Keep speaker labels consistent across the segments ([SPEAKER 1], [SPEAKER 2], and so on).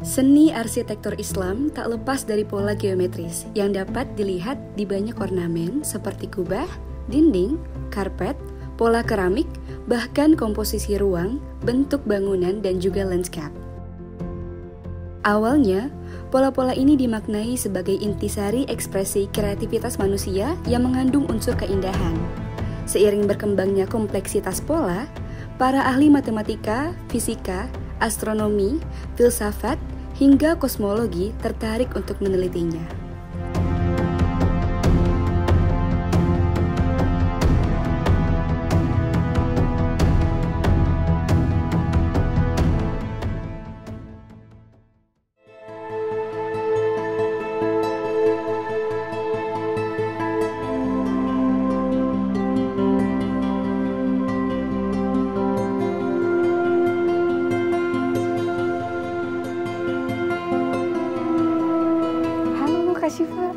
[SPEAKER 1] Seni arsitektur Islam tak lepas dari pola geometris yang dapat dilihat di banyak ornamen seperti kubah, dinding, karpet, pola keramik, bahkan komposisi ruang, bentuk bangunan, dan juga landscape. Awalnya, pola-pola ini dimaknai sebagai intisari ekspresi kreativitas manusia yang mengandung unsur keindahan. Seiring berkembangnya kompleksitas pola, para ahli matematika, fisika, astronomi, filsafat, hingga kosmologi tertarik untuk menelitinya.
[SPEAKER 2] Syifa,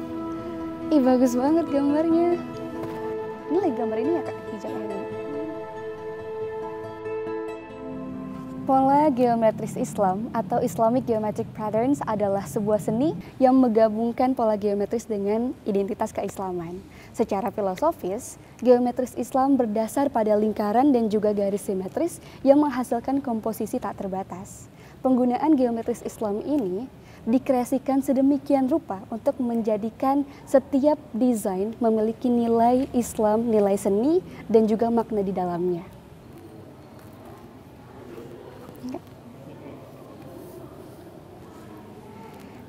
[SPEAKER 2] bagus banget gambarnya. Ini lagi gambar ini ya Kak, hijau ini. Pola geometris Islam atau Islamic Geometric Patterns adalah sebuah seni yang menggabungkan pola geometris dengan identitas keislaman. Secara filosofis, geometris Islam berdasar pada lingkaran dan juga garis simetris yang menghasilkan komposisi tak terbatas. Penggunaan geometris Islam ini dikreasikan sedemikian rupa untuk menjadikan setiap desain memiliki nilai Islam, nilai seni, dan juga makna di dalamnya.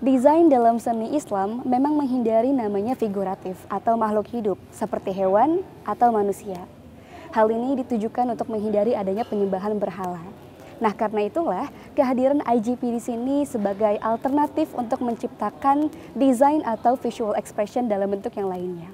[SPEAKER 2] Desain dalam seni Islam memang menghindari namanya figuratif atau makhluk hidup seperti hewan atau manusia. Hal ini ditujukan untuk menghindari adanya penyembahan berhala. Nah, karena itulah kehadiran IGP di sini sebagai alternatif untuk menciptakan desain atau visual expression dalam bentuk yang lainnya.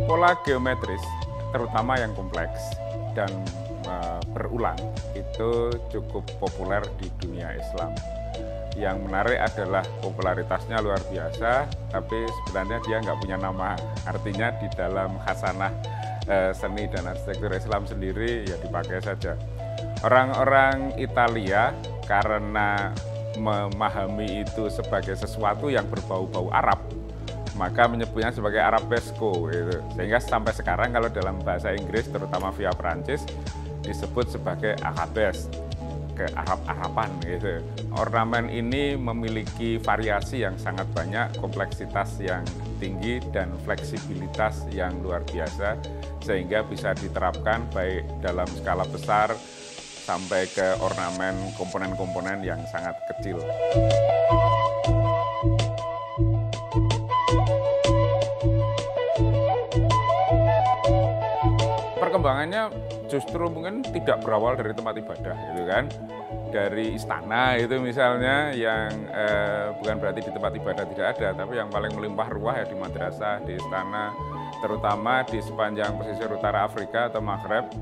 [SPEAKER 3] Pola geometris, terutama yang kompleks dan berulang, itu cukup populer di dunia Islam. Yang menarik adalah popularitasnya luar biasa, tapi sebenarnya dia nggak punya nama. Artinya di dalam khasanah seni dan arsitektur Islam sendiri ya dipakai saja. Orang-orang Italia karena memahami itu sebagai sesuatu yang berbau-bau Arab, maka menyebutnya sebagai arabesco gitu. Sehingga sampai sekarang kalau dalam bahasa Inggris terutama via Perancis disebut sebagai arabes, ke Arab-Araban gitu. Ornamen ini memiliki variasi yang sangat banyak, kompleksitas yang tinggi dan fleksibilitas yang luar biasa sehingga bisa diterapkan baik dalam skala besar sampai ke ornamen komponen-komponen yang sangat kecil. Perkembangannya justru mungkin tidak berawal dari tempat ibadah gitu kan, dari istana itu misalnya yang bukan berarti di tempat ibadah tidak ada, tapi yang paling melimpah ruah ya di madrasah, di istana, terutama di sepanjang pesisir utara Afrika atau Maghreb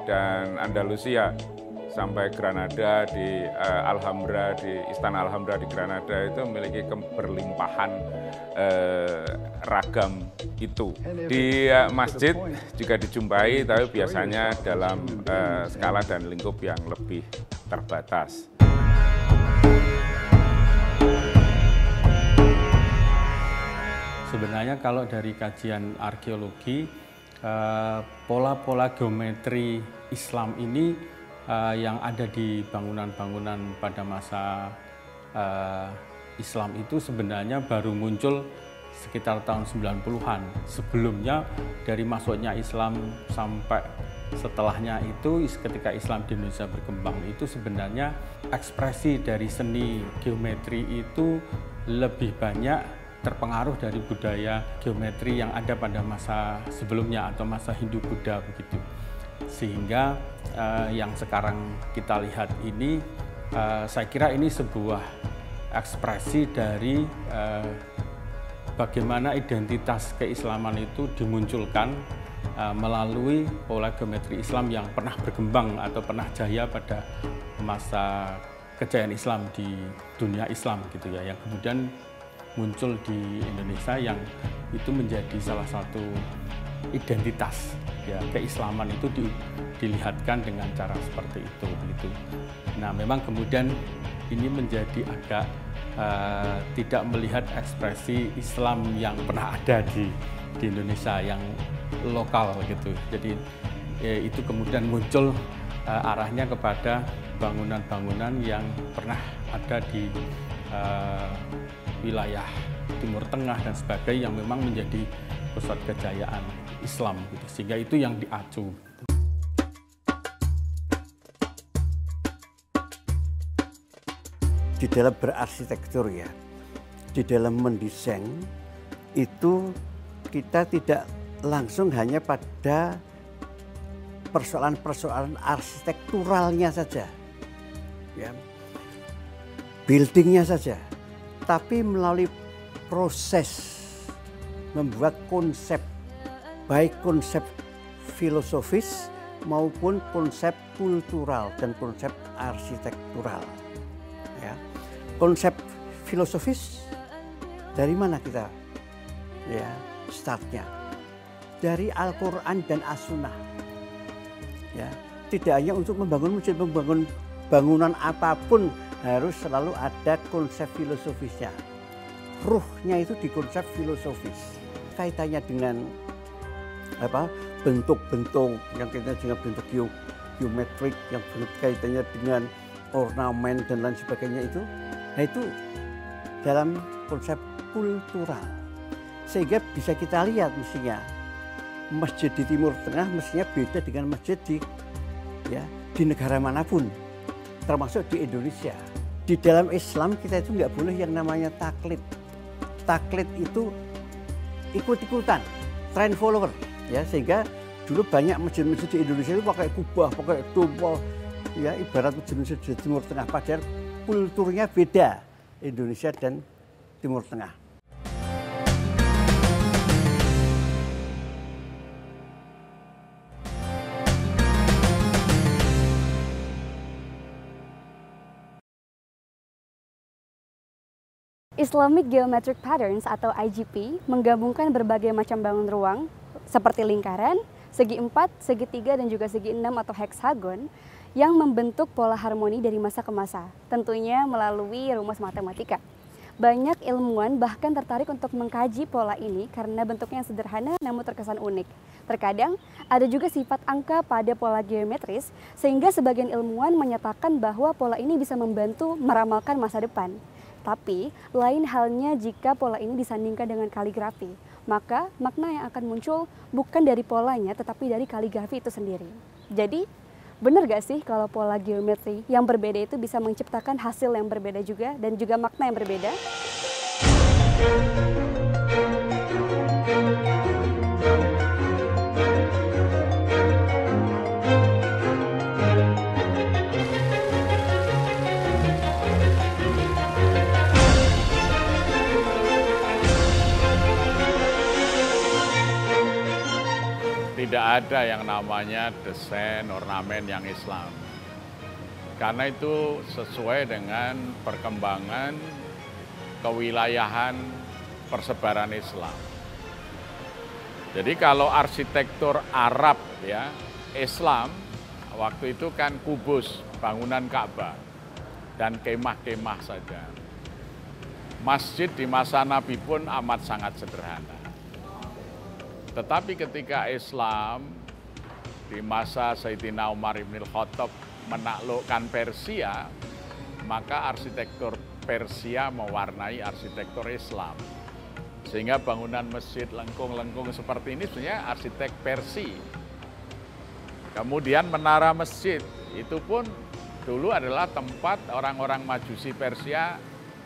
[SPEAKER 3] dan Andalusia sampai Granada di Alhambra, di Istana Alhambra di Granada itu memiliki keberlimpahan ragam itu. Di masjid juga dijumpai, tapi biasanya dalam skala dan lingkup yang lebih terbatas.
[SPEAKER 4] Sebenarnya kalau dari kajian arkeologi, pola-pola geometri Islam ini yang ada di bangunan-bangunan pada masa Islam itu sebenarnya baru muncul sekitar tahun 90-an. Sebelumnya dari masuknya Islam sampai setelahnya itu ketika Islam di Indonesia berkembang itu sebenarnya ekspresi dari seni geometri itu lebih banyak terpengaruh dari budaya geometri yang ada pada masa sebelumnya atau masa Hindu-Buddha begitu. Sehingga yang sekarang kita lihat ini saya kira ini sebuah ekspresi dari bagaimana identitas keislaman itu dimunculkan melalui pola geometri Islam yang pernah berkembang atau pernah jaya pada masa kejayaan Islam di dunia Islam gitu ya, yang kemudian muncul di Indonesia, yang itu menjadi salah satu identitas ya, keislaman itu dilihatkan dengan cara seperti itu begitu. Nah, memang kemudian ini menjadi agak tidak melihat ekspresi Islam yang pernah ada di Indonesia yang lokal gitu. Jadi itu kemudian muncul arahnya kepada bangunan-bangunan yang pernah ada di wilayah Timur Tengah dan sebagainya, yang memang menjadi pusat kejayaan Islam gitu. Sehingga itu yang diacu.
[SPEAKER 5] Di dalam berarsitektur ya, di dalam mendesain itu kita tidak langsung hanya pada persoalan-persoalan arsitekturalnya saja, ya, buildingnya saja, tapi melalui proses membuat konsep, baik konsep filosofis maupun konsep kultural dan konsep arsitektural. Ya. Konsep filosofis dari mana kita ya startnya? Dari Al-Quran dan As-Sunnah. Ya, tidak hanya untuk membangun masjid, membangun bangunan apapun harus selalu ada konsep filosofisnya. Ruhnya itu di konsep filosofis. Kaitannya dengan apa? Bentuk-bentuk yang kaitannya dengan bentuk geometrik, yang kaitannya dengan ornamen dan lain sebagainya itu. Nah, itu dalam konsep kultural. Sehingga bisa kita lihat mestinya masjid di Timur Tengah mestinya beda dengan masjid di negara manapun, termasuk di Indonesia. Di dalam Islam kita itu nggak boleh yang namanya taklid. Taklid itu ikut-ikutan, trend follower, ya, sehingga dulu banyak masjid-masjid di Indonesia itu pakai kubah, pakai dom, ya, ibarat masjid-masjid di Timur Tengah, padahal kulturnya beda Indonesia dan Timur Tengah.
[SPEAKER 2] Islamic Geometric Patterns atau IGP menggabungkan berbagai macam bangun ruang seperti lingkaran, segi 4, segi 3, dan juga segi 6 atau heksagon yang membentuk pola harmoni dari masa ke masa, tentunya melalui rumus matematika. Banyak ilmuwan bahkan tertarik untuk mengkaji pola ini karena bentuknya yang sederhana namun terkesan unik. Terkadang ada juga sifat angka pada pola geometris sehingga sebagian ilmuwan menyatakan bahwa pola ini bisa membantu meramalkan masa depan. Tapi, lain halnya jika pola ini disandingkan dengan kaligrafi. Maka, makna yang akan muncul bukan dari polanya, tetapi dari kaligrafi itu sendiri. Jadi, benar gak sih kalau pola geometri yang berbeda itu bisa menciptakan hasil yang berbeda juga, dan juga makna yang berbeda?
[SPEAKER 3] Tidak ada yang namanya desain ornamen yang Islam. Karena itu sesuai dengan perkembangan kewilayahan persebaran Islam. Jadi kalau arsitektur Arab ya, Islam waktu itu kan kubus, bangunan Ka'bah dan kemah-kemah saja. Masjid di masa Nabi pun amat sangat sederhana. Tetapi ketika Islam di masa Sayyidina Umar ibn Khattab menaklukkan Persia, maka arsitektur Persia mewarnai arsitektur Islam. Sehingga bangunan masjid lengkung-lengkung seperti ini sebenarnya arsitek Persia. Kemudian menara masjid, itu pun dulu adalah tempat orang-orang Majusi Persia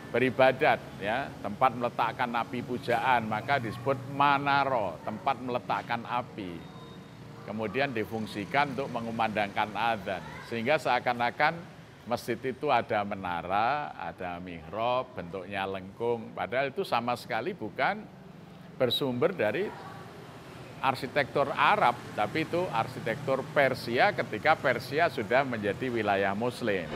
[SPEAKER 3] beribadat, ya, tempat meletakkan api pujaan, maka disebut manaro, tempat meletakkan api. Kemudian difungsikan untuk mengumandangkan adzan, sehingga seakan-akan masjid itu ada menara, ada mihrab, bentuknya lengkung, padahal itu sama sekali bukan bersumber dari
[SPEAKER 6] arsitektur Arab, tapi itu arsitektur Persia ketika Persia sudah menjadi wilayah Muslim.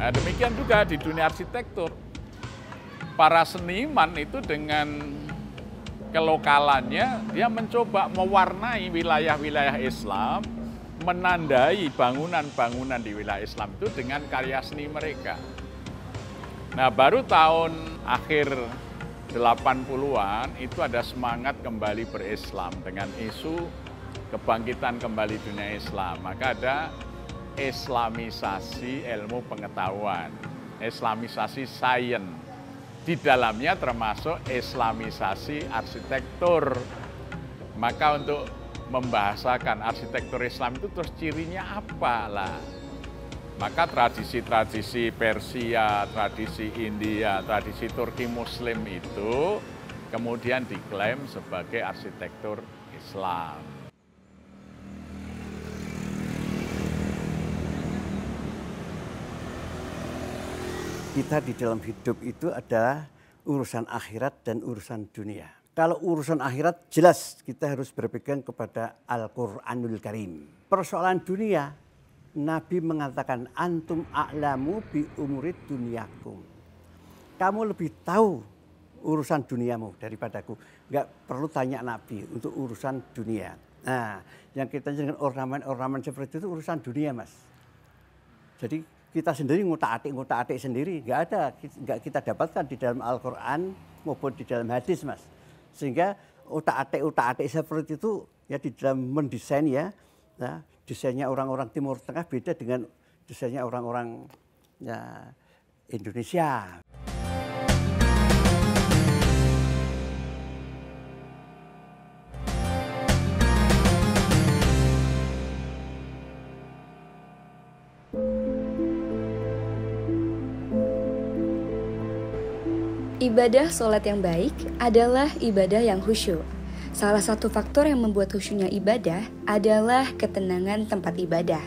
[SPEAKER 6] Nah, demikian juga di dunia arsitektur. Para seniman itu dengan kelokalannya, dia mencoba mewarnai wilayah-wilayah Islam, menandai bangunan-bangunan di wilayah Islam itu dengan karya seni mereka. Nah, baru tahun akhir 80-an itu ada semangat kembali berislam dengan isu kebangkitan kembali dunia Islam. Maka ada Islamisasi ilmu pengetahuan, Islamisasi sains. Di dalamnya termasuk Islamisasi arsitektur. Maka untuk membahasakan arsitektur Islam itu terus cirinya apalah? Maka tradisi-tradisi Persia, tradisi India, tradisi Turki Muslim itu kemudian diklaim sebagai arsitektur Islam.
[SPEAKER 5] Kita di dalam hidup itu adalah urusan akhirat dan urusan dunia. Kalau urusan akhirat jelas kita harus berpegang kepada Al-Quranul Karim. Persoalan dunia, Nabi mengatakan antum a'lamu bi umurid dunyakum. Kamu lebih tahu urusan duniamu daripadaku. Enggak perlu tanya Nabi untuk urusan dunia. Nah, yang kita dengan ornamen-ornamen seperti itu urusan dunia, Mas. Jadi kita sendiri ngutak-atik sendiri, enggak kita dapatkan di dalam Al-Quran maupun di dalam hadis, Mas. Sehingga utak-atik seperti itu ya di dalam mendesain ya, nah, desainnya orang-orang Timur Tengah beda dengan desainnya orang-orang ya, Indonesia.
[SPEAKER 1] Ibadah sholat yang baik adalah ibadah yang khusyuk. Salah satu faktor yang membuat khusyuknya ibadah adalah ketenangan tempat ibadah.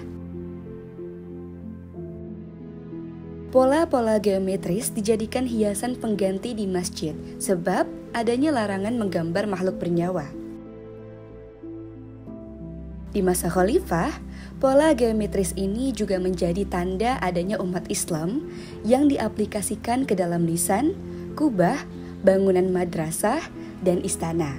[SPEAKER 1] Pola-pola geometris dijadikan hiasan pengganti di masjid sebab adanya larangan menggambar makhluk bernyawa. Di masa khalifah, pola geometris ini juga menjadi tanda adanya umat Islam yang diaplikasikan ke dalam lisan, kubah, bangunan madrasah, dan istana.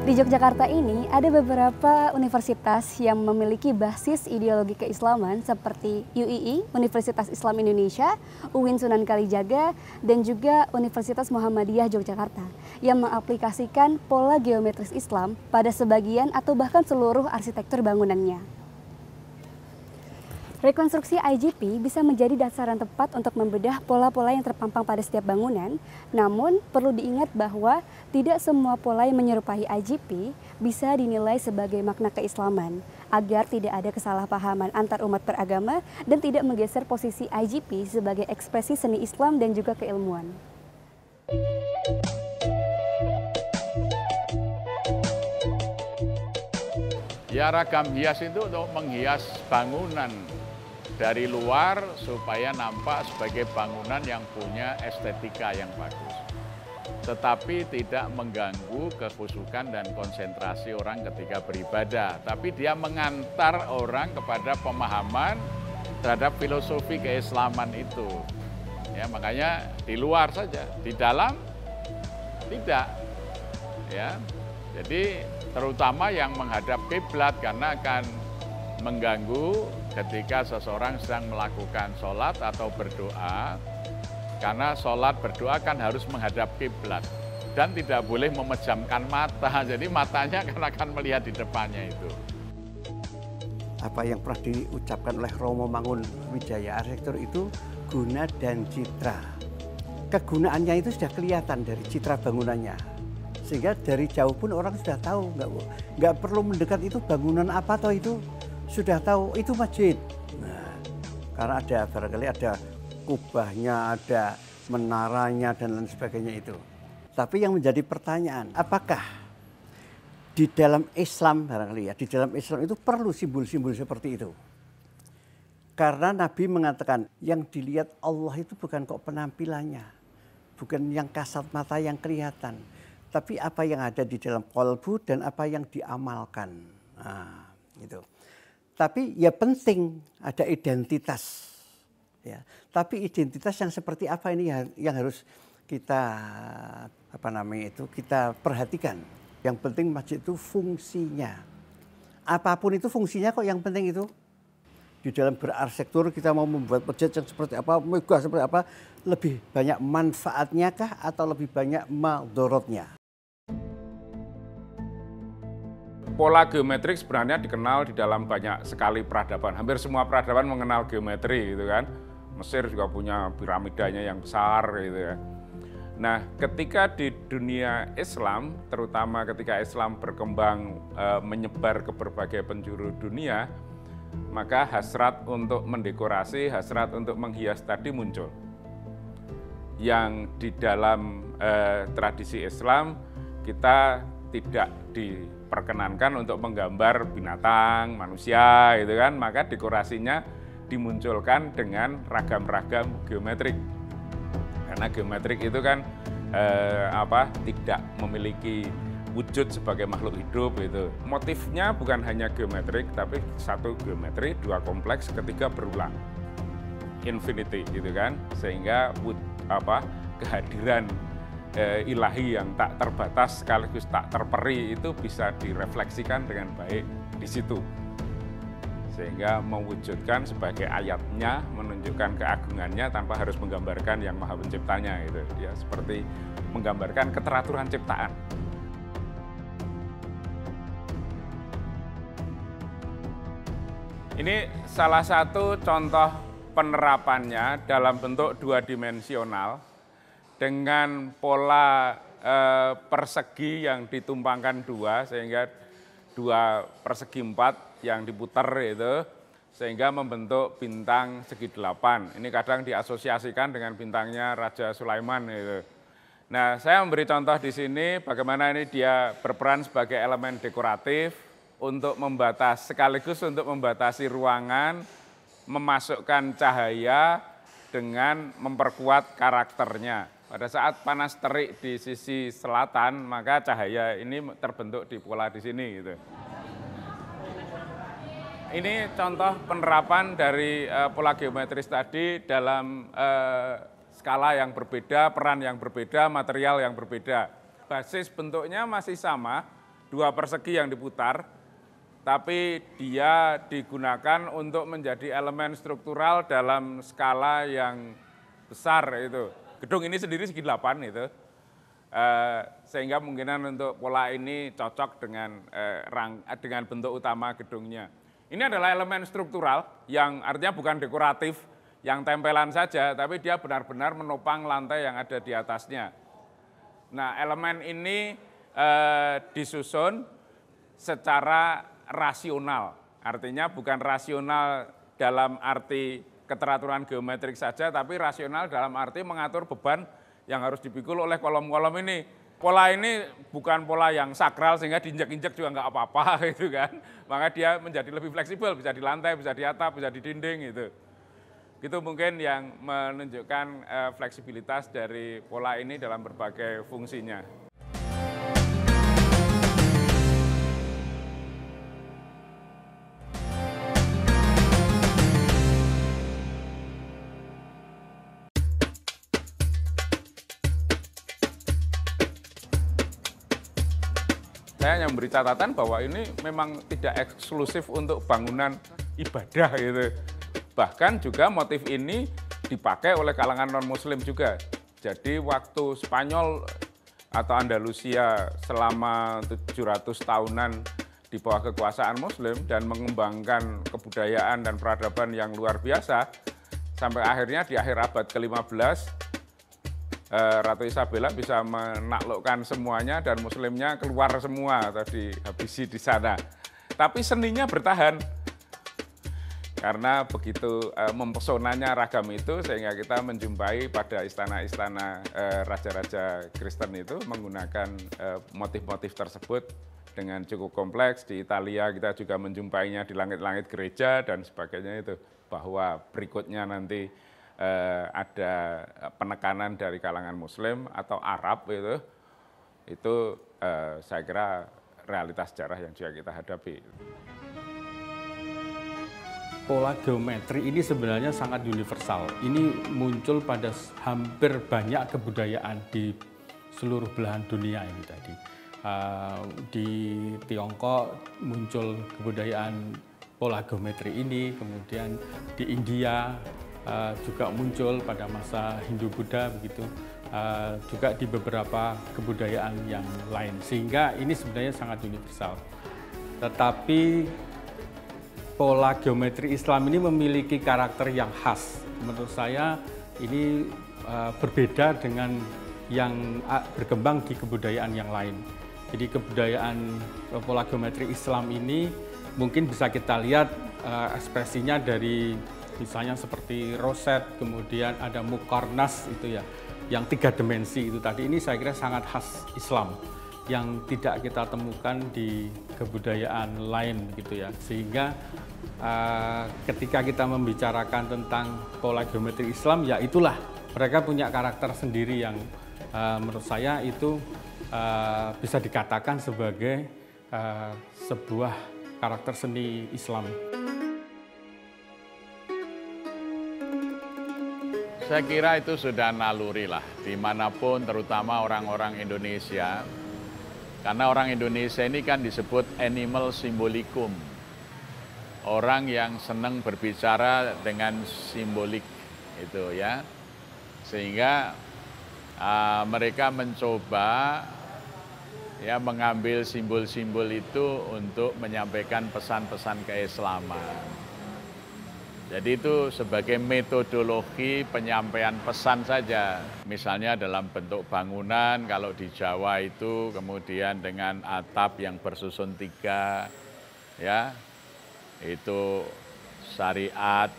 [SPEAKER 2] Di Yogyakarta ini ada beberapa universitas yang memiliki basis ideologi keislaman seperti UII, Universitas Islam Indonesia, UIN Sunan Kalijaga, dan juga Universitas Muhammadiyah Yogyakarta yang mengaplikasikan pola geometris Islam pada sebagian atau bahkan seluruh arsitektur bangunannya. Rekonstruksi IGP bisa menjadi dasaran tepat untuk membedah pola-pola yang terpampang pada setiap bangunan, namun perlu diingat bahwa tidak semua pola yang menyerupai IGP bisa dinilai sebagai makna keislaman, agar tidak ada kesalahpahaman antar umat beragama dan tidak menggeser posisi IGP sebagai ekspresi seni Islam dan juga keilmuan.
[SPEAKER 6] Ya, ragam hias itu untuk menghias bangunan dari luar supaya nampak sebagai bangunan yang punya estetika yang bagus. Tetapi tidak mengganggu kekhusyukan dan konsentrasi orang ketika beribadah. Tapi dia mengantar orang kepada pemahaman terhadap filosofi keislaman itu. Ya, makanya di luar saja, di dalam tidak. Ya, jadi terutama yang menghadap kiblat karena akan mengganggu ketika seseorang sedang melakukan sholat atau berdoa, karena sholat berdoa kan harus menghadap kiblat dan tidak boleh memejamkan mata, jadi matanya akan melihat di depannya itu.
[SPEAKER 5] Apa yang pernah diucapkan oleh Romo Mangun Wijaya, arsitektur itu guna dan citra. Kegunaannya itu sudah kelihatan dari citra bangunannya, sehingga dari jauh pun orang sudah tahu, nggak perlu mendekat itu bangunan apa atau itu. Sudah tahu itu masjid. Nah, Karena ada barangkali ada kubahnya, ada menaranya dan lain sebagainya itu. Tapi yang menjadi pertanyaan, apakah di dalam Islam barangkali ya, di dalam Islam itu perlu simbol-simbol seperti itu? Karena Nabi mengatakan yang dilihat Allah itu bukan kok penampilannya, bukan yang kasat mata yang kelihatan, tapi apa yang ada di dalam kolbu dan apa yang diamalkan. Nah, gitu. Tapi ya penting ada identitas, ya. Tapi identitas yang seperti apa ini yang harus kita kita perhatikan. Yang penting masjid itu fungsinya. Apapun itu fungsinya kok yang penting itu. Di dalam berarsitektur kita mau membuat masjid yang seperti apa, megah seperti apa, lebih banyak manfaatnya kah atau lebih banyak madorotnya?
[SPEAKER 3] Pola geometrik sebenarnya dikenal di dalam banyak sekali peradaban. Hampir semua peradaban mengenal geometri gitu kan. Mesir juga punya piramidanya yang besar gitu ya. Nah, ketika di dunia Islam, terutama ketika Islam berkembang menyebar ke berbagai penjuru dunia, maka hasrat untuk mendekorasi, hasrat untuk menghias tadi muncul. Yang di dalam tradisi Islam kita tidak diperkenankan untuk menggambar binatang, manusia gitu kan, maka dekorasinya dimunculkan dengan ragam-ragam geometrik. Karena geometrik itu kan tidak memiliki wujud sebagai makhluk hidup itu. Motifnya bukan hanya geometrik, tapi satu geometri, dua kompleks, ketiga berulang. Infinity gitu kan, sehingga kehadiran ilahi yang tak terbatas sekaligus tak terperi itu bisa direfleksikan dengan baik di situ. Sehingga mewujudkan sebagai ayatnya, menunjukkan keagungannya tanpa harus menggambarkan yang maha penciptanya gitu. Ya, seperti menggambarkan keteraturan ciptaan. Ini salah satu contoh penerapannya dalam bentuk dua dimensional dengan pola persegi yang ditumpangkan dua, sehingga dua persegi empat yang diputar itu, sehingga membentuk bintang segi delapan. Ini kadang diasosiasikan dengan bintangnya Raja Sulaiman itu. Nah, saya memberi contoh di sini bagaimana ini dia berperan sebagai elemen dekoratif untuk sekaligus untuk membatasi ruangan, memasukkan cahaya dengan memperkuat karakternya. Pada saat panas terik di sisi selatan, maka cahaya ini terbentuk di pola di sini gitu. Ini contoh penerapan dari pola geometris tadi dalam skala yang berbeda, peran yang berbeda, material yang berbeda. Basis bentuknya masih sama, dua persegi yang diputar, tapi dia digunakan untuk menjadi elemen struktural dalam skala yang besar itu. Gedung ini sendiri segi 8 itu, sehingga kemungkinan untuk pola ini cocok dengan bentuk utama gedungnya. Ini adalah elemen struktural yang artinya bukan dekoratif, yang tempelan saja, tapi dia benar-benar menopang lantai yang ada di atasnya. Nah, elemen ini disusun secara rasional, artinya bukan rasional dalam arti keteraturan geometrik saja, tapi rasional dalam arti mengatur beban yang harus dipikul oleh kolom-kolom ini. Pola ini bukan pola yang sakral sehingga diinjak-injak juga nggak apa-apa gitu kan. Maka dia menjadi lebih fleksibel, bisa di lantai, bisa di atap, bisa di dinding gitu. Itu mungkin yang menunjukkan fleksibilitas dari pola ini dalam berbagai fungsinya. Saya hanya memberi catatan bahwa ini memang tidak eksklusif untuk bangunan ibadah gitu. Bahkan juga motif ini dipakai oleh kalangan non-muslim juga. Jadi waktu Spanyol atau Andalusia selama 700 tahunan di bawah kekuasaan muslim dan mengembangkan kebudayaan dan peradaban yang luar biasa, sampai akhirnya di akhir abad ke-15 Ratu Isabella bisa menaklukkan semuanya dan muslimnya keluar semua atau dihabisi di sana. Tapi seninya bertahan. Karena begitu mempesonanya ragam itu sehingga kita menjumpai pada istana-istana raja-raja Kristen itu menggunakan motif-motif tersebut dengan cukup kompleks. Di Italia kita juga menjumpainya di langit-langit gereja dan sebagainya itu. Bahwa berikutnya nanti ada penekanan dari kalangan Muslim atau Arab itu saya kira realitas sejarah yang juga kita hadapi.
[SPEAKER 4] Pola geometri ini sebenarnya sangat universal. Ini muncul pada hampir banyak kebudayaan di seluruh belahan dunia ini tadi. Di Tiongkok muncul kebudayaan pola geometri ini, kemudian di India juga muncul pada masa Hindu-Buddha begitu, juga di beberapa kebudayaan yang lain. Sehingga ini sebenarnya sangat universal. Tetapi pola geometri Islam ini memiliki karakter yang khas. Menurut saya ini berbeda dengan yang berkembang di kebudayaan yang lain. Jadi kebudayaan pola geometri Islam ini mungkin bisa kita lihat ekspresinya dari misalnya seperti roset, kemudian ada mukarnas itu ya, yang 3 dimensi itu tadi. Ini saya kira sangat khas Islam yang tidak kita temukan di kebudayaan lain gitu ya. Sehingga ketika kita membicarakan tentang pola geometri Islam, ya itulah mereka punya karakter sendiri yang menurut saya itu bisa dikatakan sebagai sebuah karakter seni Islam.
[SPEAKER 6] Saya kira itu sudah naluri lah, dimanapun terutama orang-orang Indonesia. Karena orang Indonesia ini kan disebut animal symbolikum. Orang yang senang berbicara dengan simbolik itu ya. Sehingga mereka mencoba ya mengambil simbol-simbol itu untuk menyampaikan pesan-pesan keislaman. Jadi itu sebagai metodologi penyampaian pesan saja. Misalnya dalam bentuk bangunan, kalau di Jawa itu kemudian dengan atap yang bersusun 3, ya, itu syariat,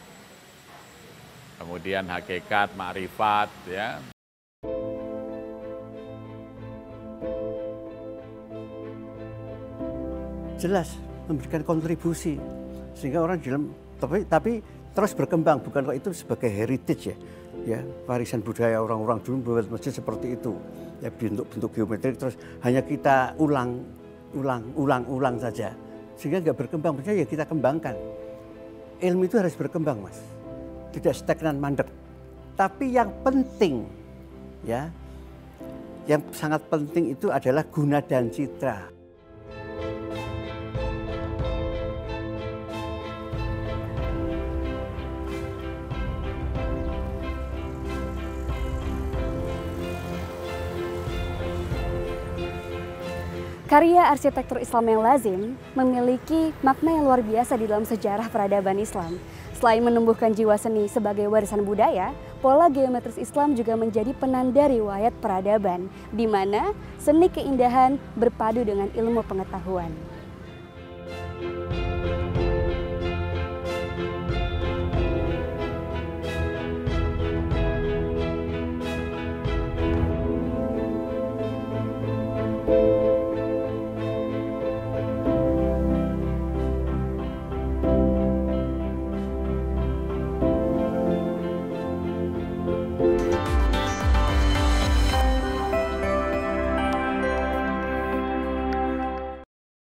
[SPEAKER 6] kemudian hakikat, makrifat, ya.
[SPEAKER 5] Jelas memberikan kontribusi sehingga orang dalam tapi terus berkembang, bukan kok itu sebagai heritage ya, warisan budaya orang-orang dulu membuat masjid seperti itu ya, bentuk-bentuk geometrik terus hanya kita ulang saja sehingga nggak berkembang. Maksudnya ya kita kembangkan. Ilmu itu harus berkembang Mas, tidak stagnan mandek. Tapi yang penting ya, yang sangat penting itu adalah guna dan citra.
[SPEAKER 2] Karya arsitektur Islam yang lazim memiliki makna yang luar biasa di dalam sejarah peradaban Islam. Selain menumbuhkan jiwa seni sebagai warisan budaya, pola geometris Islam juga menjadi penanda riwayat peradaban, di mana seni keindahan berpadu dengan ilmu pengetahuan.